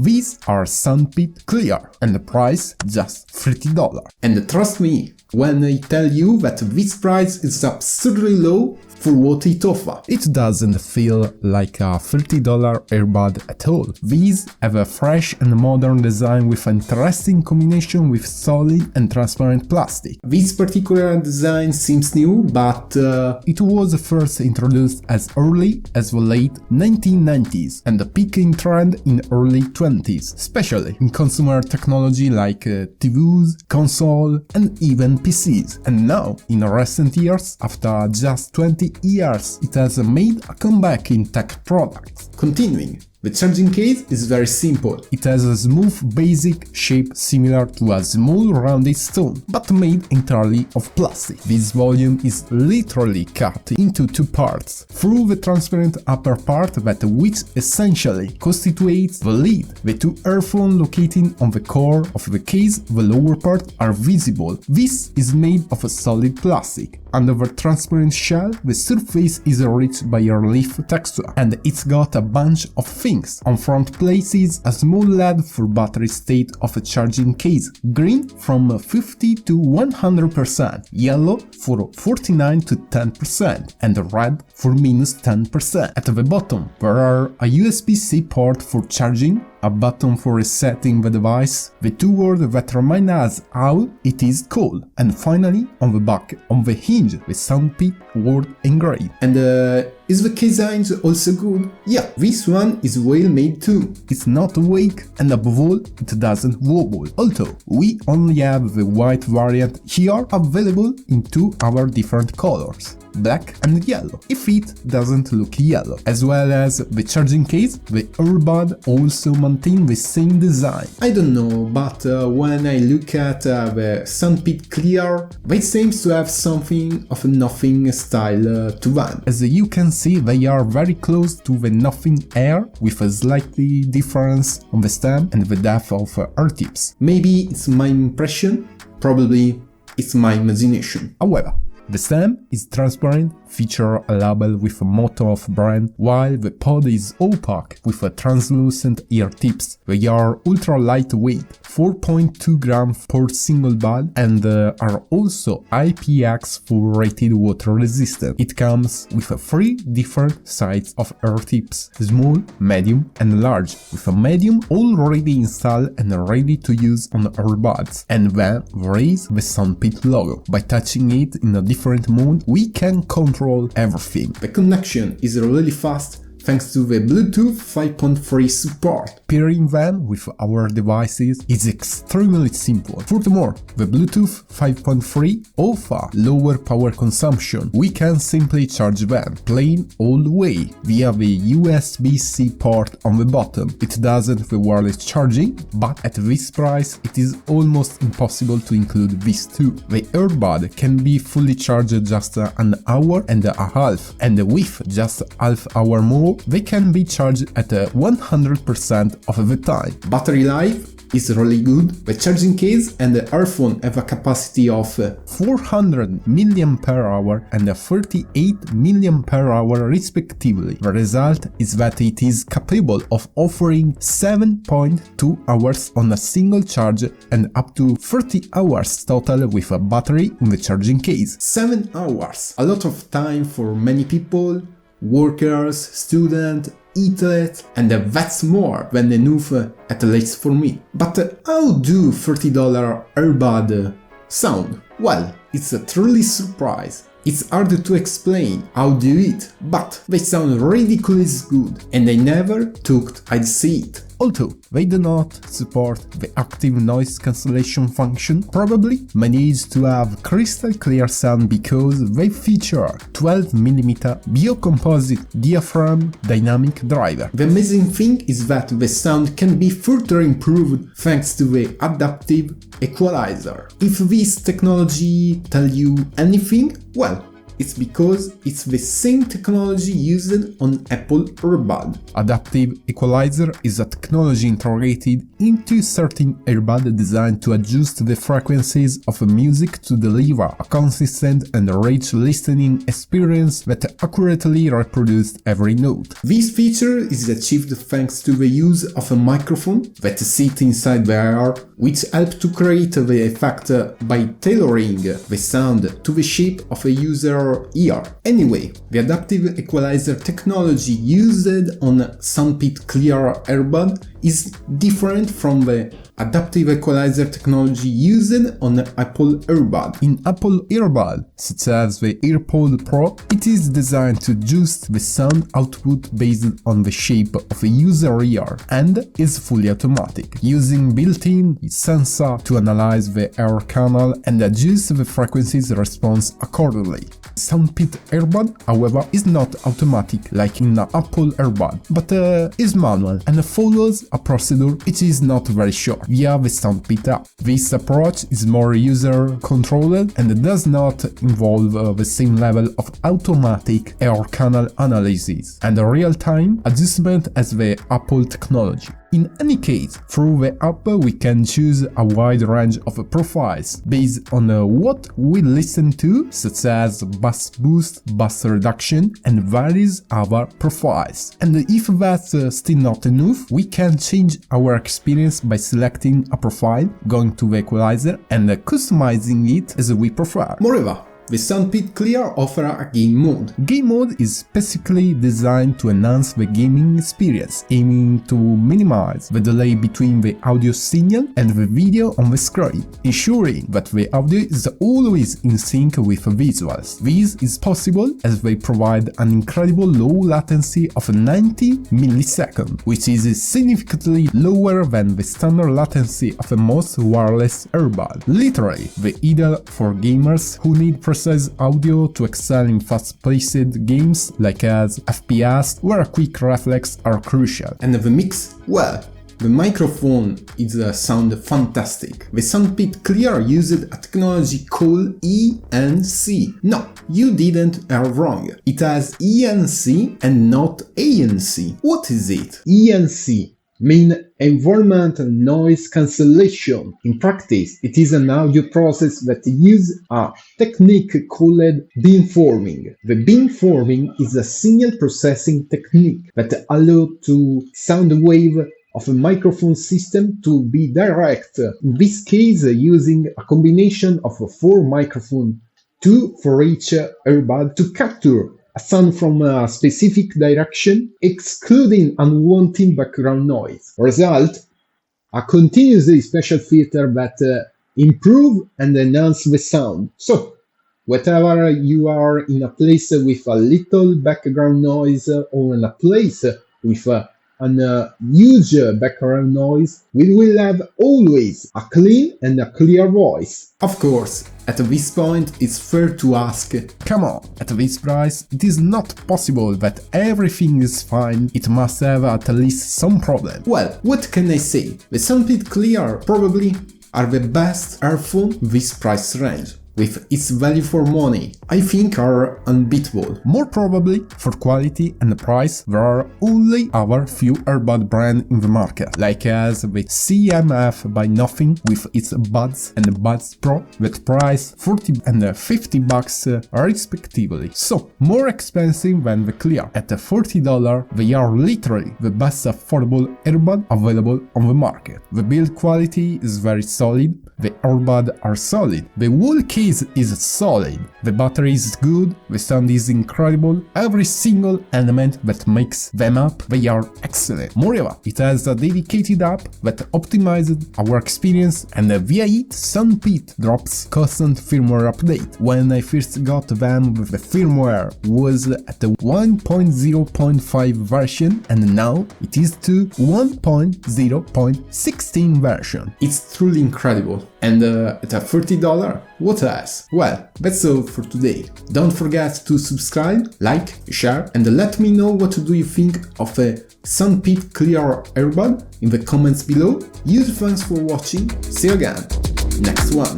These are Soundpeats Clear, and the price just $30. And trust me when I tell you that this price is absurdly low for what it offers. It doesn't feel like a $30 earbud at all. These have a fresh and modern design with an interesting combination with solid and transparent plastic. This particular design seems new, but it was first introduced as early as the late 1990s and a peaking trend in early 20s, especially in consumer technology like TVs, console, and even PCs. And now, in recent years, after just 20 years, it has made a comeback in tech products. Continuing, the charging case is very simple. It has a smooth basic shape similar to a small rounded stone, but made entirely of plastic. This volume is literally cut into two parts, through the transparent upper part which essentially constitutes the lid. The two earphones located on the core of the case, the lower part, are visible. This is made of a solid plastic. Under the transparent shell, the surface is reached by a leaf texture, and it's got a bunch of things. On front places, a small LED for battery state of a charging case, green from 50 to 100%, yellow for 49 to 10%, and red for minus 10%. At the bottom, there are a USB-C port for charging, a button for resetting the device, the two words that remind us how it is called, and finally, on the back, on the hinge, the Soundpeats word engraved. And is the case hinge also good? Yeah, this one is well made too. It's not weak, and above all, it doesn't wobble. Although, we only have the white variant here available in two other different colors, black and yellow, if it doesn't look yellow. As well as the charging case, the earbud also maintain the same design. I don't know, but when I look at the Soundpeats Clear, they seem to have something of a Nothing style to them. As you can see, they are very close to the Nothing Air, with a slightly difference on the stem and the depth of air tips. Maybe it's my impression, probably it's my imagination. However, the stem is transparent, feature a label with a motto of brand, while the pod is opaque with a translucent ear tips. They are ultra lightweight, 4.2 grams per single bud, and are also IPX4 rated water resistant. It comes with 3 different sizes of ear tips, small, medium and large, with a medium already installed and ready to use on earbuds. And then there is the Soundpeats logo. By touching it in a different mode, we can control everything. The connection is really fast thanks to the Bluetooth 5.3 support. Pairing them with our devices is extremely simple. Furthermore, the Bluetooth 5.3 offers lower power consumption. We can simply charge them, plain old way, via the USB-C port on the bottom. It doesn't the wireless charging, but at this price it is almost impossible to include these two. The earbud can be fully charged just an hour and a half, and with just half hour more, they can be charged at 100% of the time. Battery life is really good. The charging case and the earphone have a capacity of 400 mAh and 38 mAh respectively. The result is that it is capable of offering 7.2 hours on a single charge and up to 30 hours total with a battery in the charging case. 7 hours! A lot of time for many people, workers, students, athletes, and that's more than enough at least for me. But how do $30 earbud sound? Well, it's a truly surprise. It's hard to explain how do it, but they sound ridiculously good, and I never thought I'd see it. Although they do not support the active noise cancellation function, probably manage to have crystal clear sound because they feature 12mm biocomposite diaphragm dynamic driver. The amazing thing is that the sound can be further improved thanks to the adaptive equalizer. If this technology tells you anything, well, It's because it's the same technology used on Apple earbud. Adaptive equalizer is a technology integrated into certain earbud designed to adjust the frequencies of music to deliver a consistent and rich listening experience that accurately reproduces every note. This feature is achieved thanks to the use of a microphone that sits inside the ear, which helps to create the effect by tailoring the sound to the shape of a user's ear. Anyway, the adaptive equalizer technology used on Soundpeats Clear earbud is different from the adaptive equalizer technology used on Apple earbud. In Apple earbud, such as the AirPod Pro, it is designed to adjust the sound output based on the shape of a user ear and is fully automatic, using built-in sensor to analyze the ear canal and adjust the frequencies response accordingly. Soundpeats earbud, however, is not automatic like in an Apple earbud, but is manual and follows a procedure which is not very short via the Soundpeats app. This approach is more user-controlled and does not involve the same level of automatic ear canal analysis and real-time adjustment as the Apple technology. In any case, through the app we can choose a wide range of profiles based on what we listen to, such as bass boost, bass reduction, and various other profiles. And if that's still not enough, we can change our experience by selecting a profile, going to the equalizer, and customizing it as we prefer. Moreover, the Soundpeats Clear offers a game mode. Game mode is specifically designed to enhance the gaming experience, aiming to minimize the delay between the audio signal and the video on the screen, ensuring that the audio is always in sync with the visuals. This is possible as they provide an incredible low latency of 90 milliseconds, which is significantly lower than the standard latency of most wireless earbuds. Literally, the ideal for gamers who need precise audio to excel in fast-paced games like as FPS, where quick reflexes are crucial. And the mix? Well, the microphone is sound fantastic. The Soundpeats Clear used a technology called ENC. No, you didn't hear wrong. It has ENC and not ANC. What is it? ENC mean environmental noise cancellation. In practice, it is an audio process that uses a technique called beamforming. The beamforming is a signal processing technique that allows to sound wave of a microphone system to be direct, in this case using a combination of 4 microphones, 2 for each earbud, to capture a sound from a specific direction, excluding unwanted background noise. Result, a continuously special filter that improve and enhance the sound. So, whether you are in a place with a little background noise or in a place with an huge background noise, we will have always a clean and a clear voice. Of course, at this point it's fair to ask, come on, at this price it is not possible that everything is fine, it must have at least some problem. Well, what can I say? The Soundpeats Clear probably are the best earphone this price range. With its value for money, I think are unbeatable. More probably, for quality and price, there are only other few earbud brands in the market, like as the CMF by Nothing with its Buds and Buds Pro that price $40 and $50 respectively. So, more expensive than the Clear. At $40, they are literally the best affordable earbud available on the market. The build quality is very solid, the earbuds are solid, the whole case is solid, the battery is good, the sound is incredible, every single element that makes them up, they are excellent. Moreover, it has a dedicated app that optimizes our experience, and via it Soundpeats drops constant firmware update. When I first got them, the firmware was at the 1.0.5 version and now it is to 1.0.16 version. It's truly incredible. And at $30, what else? Well, that's all for today. Don't forget to subscribe, like, share, and let me know what do you think of a Soundpeats Clear earbud in the comments below. Huge thanks for watching, see you again, next one.